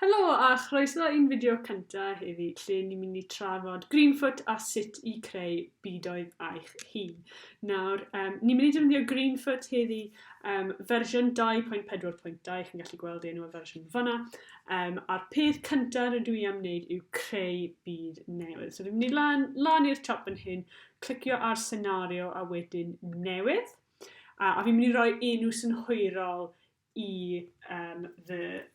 Helo a chroeso i'n fideo cyntaf heddi lle ni'n mynd i trafod Greenfoot a sut i creu bydoedd eich hun. Nawr, ni'n mynd i defnyddio Greenfoot heddi fersiwn 2.4.2, chi'n gallu gweld enw y fersiwn fyna. A'r peth cyntaf rydw i am wneud yw creu byd newydd. So fi'n mynd i lan i'r top yn hyn, clicio ar scenario a wedyn newydd. A fi'n mynd i roi enw synhwyrol i fy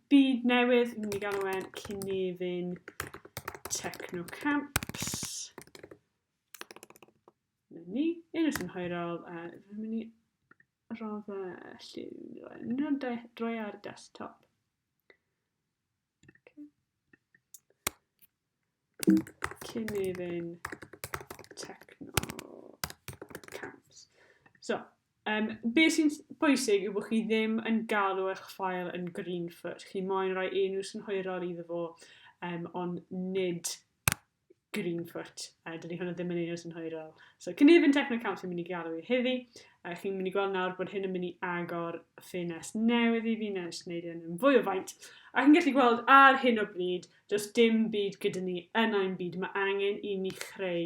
byd newydd, fi'n mynd i galw e'n Cynefin Technocamps. Ni, enw synhwyrol, fi'n mynd i rodda lliw, droi ar y desktop. Cynefin Technocamps. So, beth sy'n bwysig yw bod chi ddim yn galw eich ffail yn Greenfoot. Chi moyn rhoi enw synhwyrol iddo fo, ond nid Greenfoot. Dydy hwnna ddim yn enw synhwyrol. So, Cynefin Technocamps sy'n mynd i galw i heddi. Chi'n mynd i gweld nawr bod hyn yn mynd i agor ffenest newydd i fi, nes wneud yn fwy o faint. A chi'n gallu gweld ar hyn o bryd, does dim byd gyda ni yn ein byd. Mae angen i ni chreu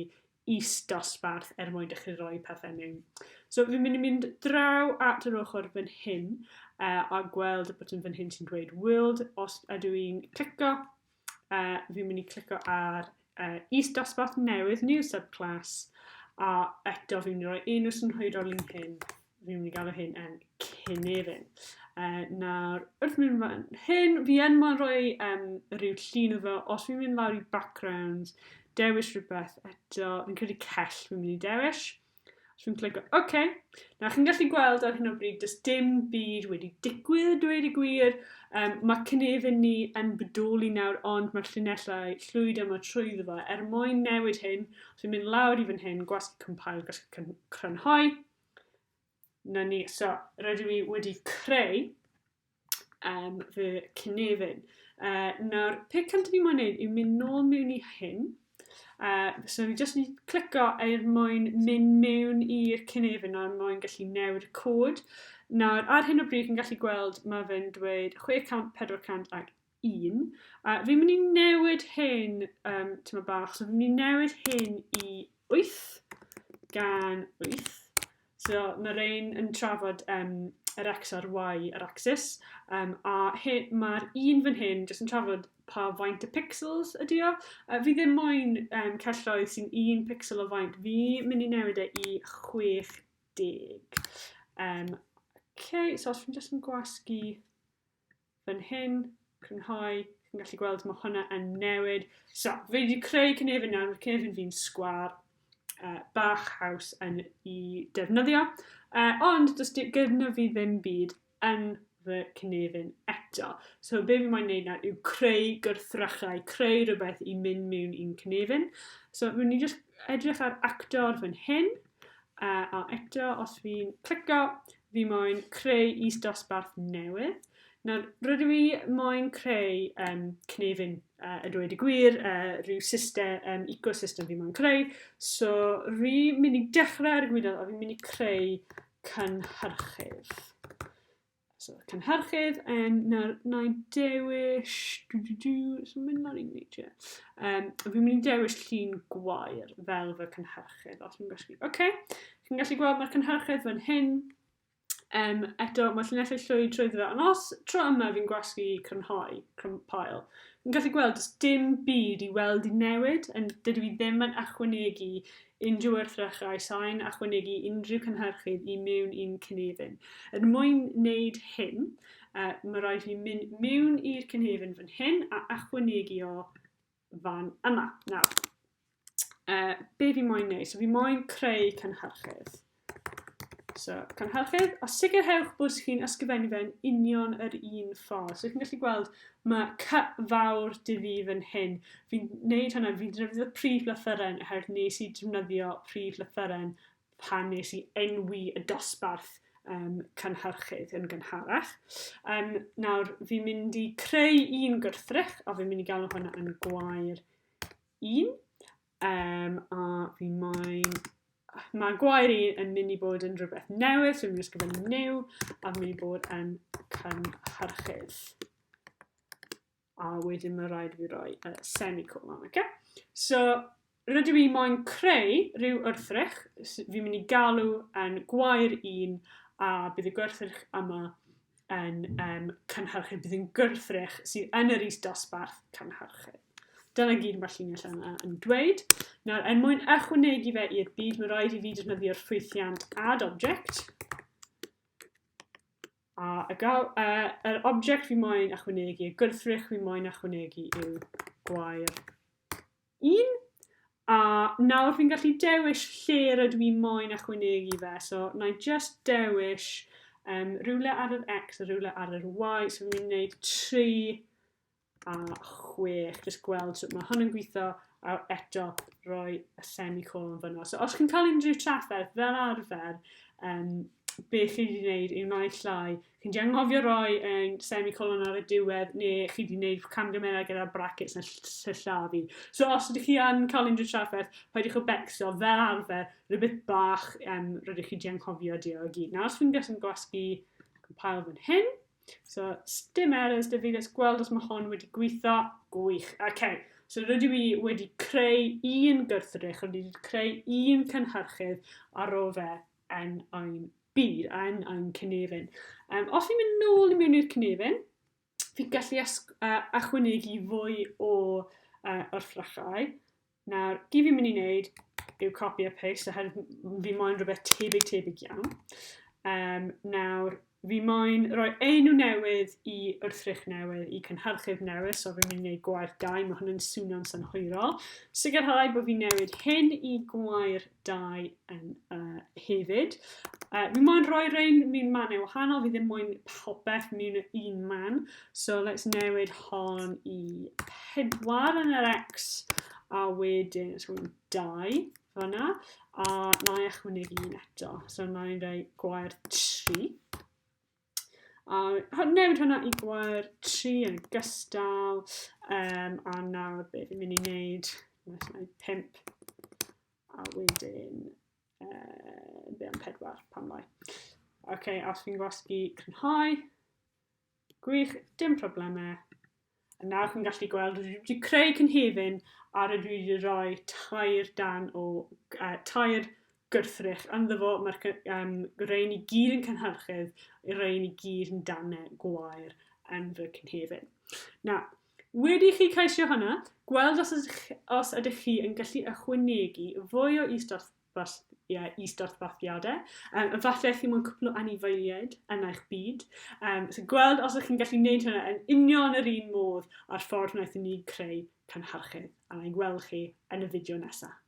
is-dosbarth mwyn dechrau rhoi pethau mewn. So fi'n mynd i mynd draw at yr ochr fan hyn a gweld y botwm fan hyn sy'n dweud World. Os ydw i'n clico, fi'n mynd i clico ar is-dosbarth newydd, new subclass, a eto fi'n mynd i roi enw synhwyrol i'n hyn. Fi'n mynd i galw hyn yn Cynefin. Nawr, wrth mynd fan hyn, fi yn ma'n rhoi rhyw llun o fo. Os fi'n mynd lawr i backgrounds, dewis rhywbeth eto, fi'n credu cell fi'n mynd i dewis. Os fi'n clico OK. Nawr chi'n gallu gweld ar hyn o bryd, does dim byd wedi digwydd, dweud y gwir. Mae Cynefin ni yn bodoli nawr, ond mae'r llinellau llwyd yma trwyddo fo. Mwyn newid hyn, os fi'n mynd lawr i fan hyn, gwasgu compile, gwasgu crynhoi. Na ni, so rydw i wedi creu fy Cynefin. Nawr, peth cyntaf fi moyn wneud yw mynd nôl mewn i hyn. So fi jyst yn clico mwyn mynd mewn i'r Cynefin a mwyn gallu newid y cod. Nawr, ar hyn o bryd chi'n gallu gweld mae fe'n dweud 6401. Fi'n mynd i newid hyn, tyma bach, so fi'n mynd i newid hyn i 8 gan 8. So mae'r un yn trafod yr X a'r Y, yr axis, a mae'r un fan hyn jyst yn trafod pa faint y pixels ydy o. Fi ddim moyn celloedd sy'n 1 pixel o faint. Fi'n mynd i newid e i 60. So os fi'n jyst yn gwasgu fan hyn, crynhoi, chi'n gallu gweld mae hwnna yn newid. So, fi wedi creu Cynefin nawr, Cynefin fi'n sgwar, bach haws yn i defnyddio, ond does gyda fi ddim byd yn fy Cynefin eto. So be fi moyn wneud nawr yw creu gwrthrychau, creu rhywbeth i mynd mewn i'n Cynefin. So fi'n mynd i just edrych ar actor fan hyn, a eto os fi'n clico, fi moyn creu is-dosbarth newydd. Nawr, rydw i moyn creu Cynefin y dweud y gwir, rhyw system, ecosystem fi moyn creu. So, fi'n mynd i dechrau ar y gwydol, a fi'n mynd i creu cynhyrchydd. So, cynhyrchydd, nawr, na i dewis, so mynd lawr i nature. Fi'n mynd i dewis llun gwair fel fy cynhyrchydd. Os fi'n gwasgu, OK. Chi'n gallu gweld mae'r cynhyrchydd fan hyn. Eto, mae llinellau llwyd trwyddo fe, ond os tro yma fi'n gwasgu crynhoi, compile, fi'n gallu gweld does dim byd i weld i newid, ond dydw i ddim yn ychwanegu unrhyw wrthrychau, sa'n ychwanegu unrhyw cynhyrchydd i mewn i'n Cynefin. Mwyn wneud hyn, mae rhaid fi mynd mewn i'r Cynefin fan hyn a ychwanegu o fan yma. Nawr, be fi moyn wneud? So fi moyn creu cynhyrchydd. So, cynhyrchydd, a sicrhewch bod chi'n ysgrifennu fe'n union yr un ffordd. So, chi'n gallu gweld mae cut fawr dy fi fan hyn. Fi'n gwneud hwnna, fi'n defnyddio prif lythyren, oherwydd nes i defnyddio prif lythyren pan nes i enwi y dosbarth cynhyrchydd yn gynharach. Nawr, fi'n mynd i creu un gwrthrych, a fi'n mynd i galw hwnna yn gwair 1. A fi'n moyn Mae gwair yn mynd i bod yn rhywbeth newydd, so fi'n ysgrifennu new, a fi'n mynd i bod yn cynhyrchydd. A wedyn mae rhaid fi roi semicolon, okay? So, rydw i moyn creu rhyw wrthrych, fi'n mynd i galw yn gwair 1, a bydd y gwrthrych yma yn cynhyrchu, bydd yn gwrthrych sydd yn yr is-dosbarth cynhyrchu. Dyna gyd mae'r llinell yna yn dweud. Nawr, mwyn ychwanegu fe i'r byd, mae rhaid i fi defnyddio'r ffwythiant add object. A yr object fi moyn ychwanegu, y gwrthrych fi moyn ychwanegu yw gwair 1. A nawr fi'n gallu dewis lle rydw i moyn ychwanegu fe. So, na i just dewis rhywle ar yr X a rhywle ar yr Y. So, fi'n gwneud 3 a 6. Just gweld sut mae hwn yn gweithio a eto rhoi y semicolon fyna. So, os chi'n cael unrhyw trafferth fel arfer, beth chi wedi gwneud yw naill llai. Chi'n di anghofio roi semicolon ar y diwedd, neu chi wedi gwneud camgymeriad gyda brackets yn sillafu. So os ydych chi yn cael unrhyw trafferth, paidwch o becso fel arfer, rhywbeth bach rydych chi wedi anghofio dio o gyd. Nawr, os fi'n gallu gwasgu compile fan hyn, so dim errors, dy fi, let's gweld os mae hon wedi gweithio, gwych. Okay. So rydw i wedi creu un gwrthrych, rydw i wedi creu un cynhyrchydd ar ôl fe yn ein byd, yn cynefin. Os fi'n mynd nôl i mewn i'r cynefin, fi'n gallu ychwanegu fwy o wrthrychau. Nawr, gyd fi'n mynd i wneud yw copy a paste, oherwydd fi moyn rhywbeth tebyg iawn. Nawr, fi moyn rhoi enw newydd i wrthrych newydd, i cynhyrchydd newydd, so fi'n mynd i wneud gwair 2, mae hwn yn swnio'n synhwyrol. Sicrhau bod fi'n newid hyn i gwair 2 hefyd. Fi moyn rhoi rhain mewn mannau wahanol, fi ddim moyn popeth mewn un man. So let's newid hon i 4 yn yr X, a wedyn 2 fyna, a na i ychwanegu un eto. So na i rhoi gwair 3. A newid hwnna i gwair 3 yn gystal, a nawr beth fi'n mynd i wneud, 5, a wedyn be am 4, pam lai. Okay, os fi'n gwasgu crynhau, gwych, dim problemau. A nawr chi'n gallu gweld, rydw i wedi creu cynhefin, a rydw i wedi rhoi tair gwrthrych ynddo fo. Mae'r rhain i gyd yn cynhyrchydd, i'r rhain i gyd yn danau gwair yn fy cynhefin. Nawr, wedi chi ceisio hynna, gweld os ydych chi yn gallu ychwanegu fwy o is-dosbarthiadau. Efallai chi mewn cwpl o anifeiliaid yn eich byd. So gweld os ydych chi'n gallu gwneud hynna yn union yr un modd a'r ffordd wnaethon ni creu cynhyrchydd. A na'i gweld chi yn y fideo nesaf.